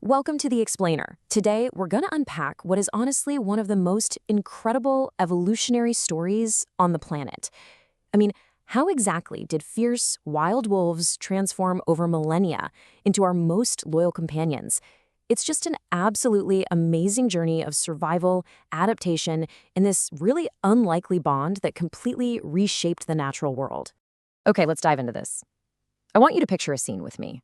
Welcome to The Explainer. Today, we're going to unpack what is honestly one of the most incredible evolutionary stories on the planet. I mean, how exactly did fierce, wild wolves transform over millennia into our most loyal companions? It's just an absolutely amazing journey of survival, adaptation, and this really unlikely bond that completely reshaped the natural world. Okay, let's dive into this. I want you to picture a scene with me.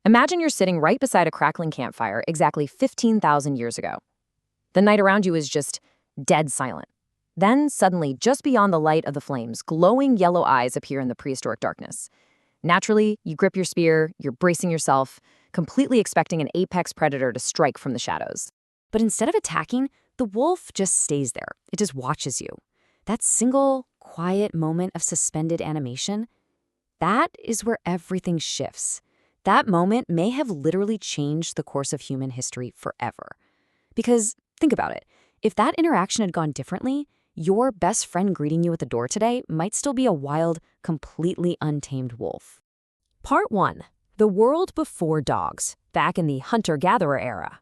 Imagine you're sitting right beside a crackling campfire exactly 15,000 years ago. The night around you is just dead silent. Then, suddenly, just beyond the light of the flames, glowing yellow eyes appear in the prehistoric darkness. Naturally, you grip your spear, you're bracing yourself, completely expecting an apex predator to strike from the shadows. But instead of attacking, the wolf just stays there. It just watches you. That single, quiet moment of suspended animation, that is where everything shifts. That moment may have literally changed the course of human history forever. Because, think about it, if that interaction had gone differently, your best friend greeting you at the door today might still be a wild, completely untamed wolf. Part 1. The world before dogs, back in the hunter-gatherer era.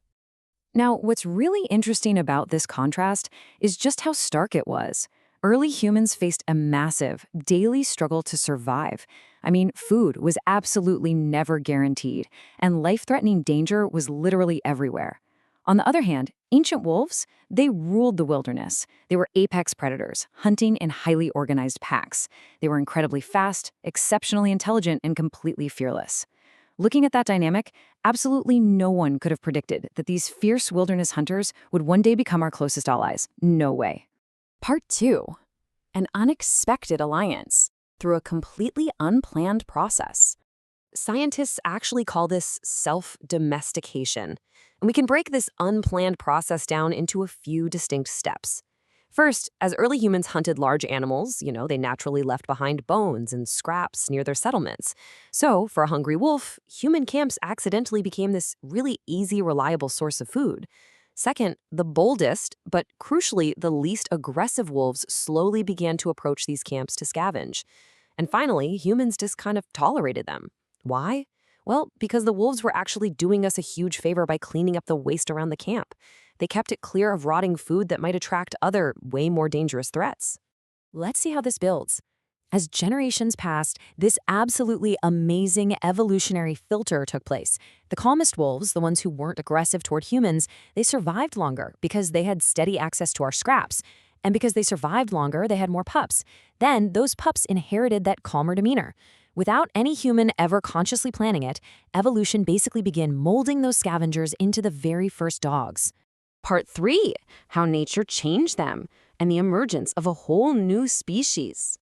Now, what's really interesting about this contrast is just how stark it was. Early humans faced a massive, daily struggle to survive. I mean, food was absolutely never guaranteed, and life-threatening danger was literally everywhere. On the other hand, ancient wolves, they ruled the wilderness. They were apex predators, hunting in highly organized packs. They were incredibly fast, exceptionally intelligent, and completely fearless. Looking at that dynamic, absolutely no one could have predicted that these fierce wilderness hunters would one day become our closest allies. No way. Part 2. An unexpected alliance through a completely unplanned process. Scientists actually call this self-domestication, and we can break this unplanned process down into a few distinct steps. First, as early humans hunted large animals, they naturally left behind bones and scraps near their settlements. So, for a hungry wolf, human camps accidentally became this really easy, reliable source of food. Second, the boldest, but crucially the least aggressive wolves slowly began to approach these camps to scavenge. And finally, humans just kind of tolerated them. Why? Well, because the wolves were actually doing us a huge favor by cleaning up the waste around the camp. They kept it clear of rotting food that might attract other, way more dangerous threats. Let's see how this builds. As generations passed, this absolutely amazing evolutionary filter took place. The calmest wolves, the ones who weren't aggressive toward humans, they survived longer because they had steady access to our scraps. And because they survived longer, they had more pups. Then, those pups inherited that calmer demeanor. Without any human ever consciously planning it, evolution basically began molding those scavengers into the very first dogs. Part 3. How nature changed them, and the emergence of a whole new species.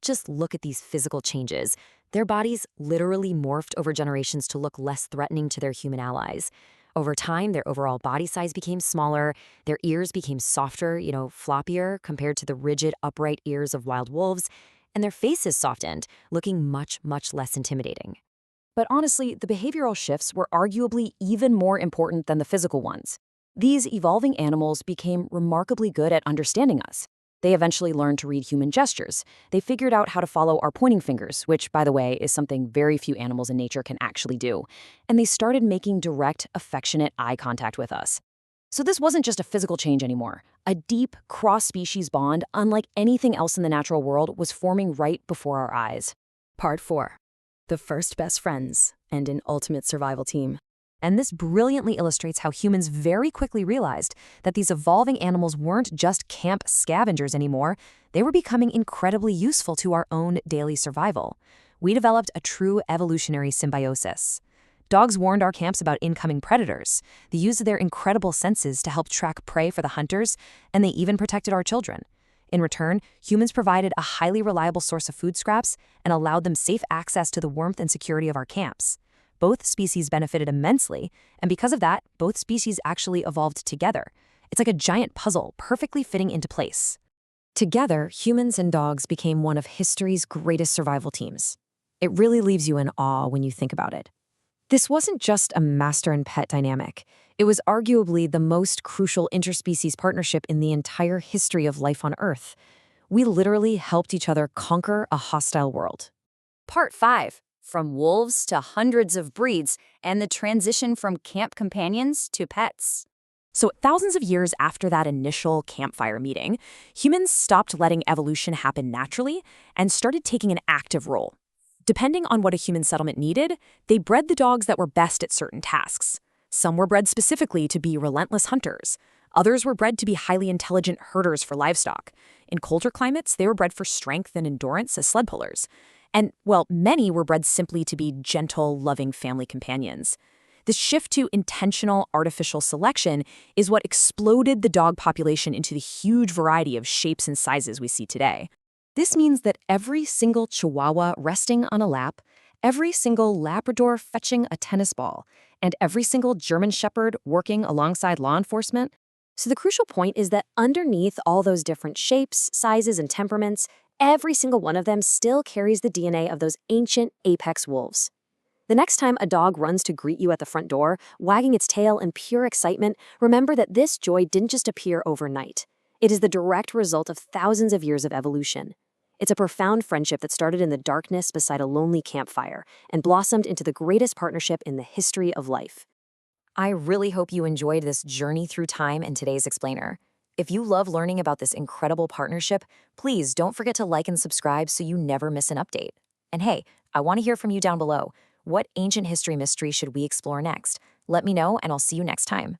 Just look at these physical changes. Their bodies literally morphed over generations to look less threatening to their human allies. Over time, their overall body size became smaller, their ears became softer, floppier compared to the rigid, upright ears of wild wolves, and their faces softened, looking much, much less intimidating. But honestly, the behavioral shifts were arguably even more important than the physical ones. These evolving animals became remarkably good at understanding us. They eventually learned to read human gestures. They figured out how to follow our pointing fingers, which, by the way, is something very few animals in nature can actually do. And they started making direct, affectionate eye contact with us. So this wasn't just a physical change anymore. A deep, cross-species bond, unlike anything else in the natural world, was forming right before our eyes. Part 4. The first best friends and an ultimate survival team. And this brilliantly illustrates how humans very quickly realized that these evolving animals weren't just camp scavengers anymore, they were becoming incredibly useful to our own daily survival. We developed a true evolutionary symbiosis. Dogs warned our camps about incoming predators. They used their incredible senses to help track prey for the hunters, and they even protected our children. In return, humans provided a highly reliable source of food scraps and allowed them safe access to the warmth and security of our camps. Both species benefited immensely, and because of that, both species actually evolved together. It's like a giant puzzle, perfectly fitting into place. Together, humans and dogs became one of history's greatest survival teams. It really leaves you in awe when you think about it. This wasn't just a master and pet dynamic. It was arguably the most crucial interspecies partnership in the entire history of life on Earth. We literally helped each other conquer a hostile world. Part 5. from wolves to hundreds of breeds, and the transition from camp companions to pets. So thousands of years after that initial campfire meeting, humans stopped letting evolution happen naturally and started taking an active role. Depending on what a human settlement needed, they bred the dogs that were best at certain tasks. Some were bred specifically to be relentless hunters. Others were bred to be highly intelligent herders for livestock. In colder climates, they were bred for strength and endurance as sled pullers. And, well, many were bred simply to be gentle, loving family companions. This shift to intentional artificial selection is what exploded the dog population into the huge variety of shapes and sizes we see today. This means that every single Chihuahua resting on a lap, every single Labrador fetching a tennis ball, and every single German Shepherd working alongside law enforcement. So the crucial point is that underneath all those different shapes, sizes, and temperaments, every single one of them still carries the DNA of those ancient apex wolves. The next time a dog runs to greet you at the front door, wagging its tail in pure excitement, remember that this joy didn't just appear overnight. It is the direct result of thousands of years of evolution. It's a profound friendship that started in the darkness beside a lonely campfire and blossomed into the greatest partnership in the history of life. I really hope you enjoyed this journey through time in today's explainer. If you love learning about this incredible partnership, please don't forget to like and subscribe so you never miss an update. And hey, I want to hear from you down below. What ancient history mystery should we explore next? Let me know, and I'll see you next time.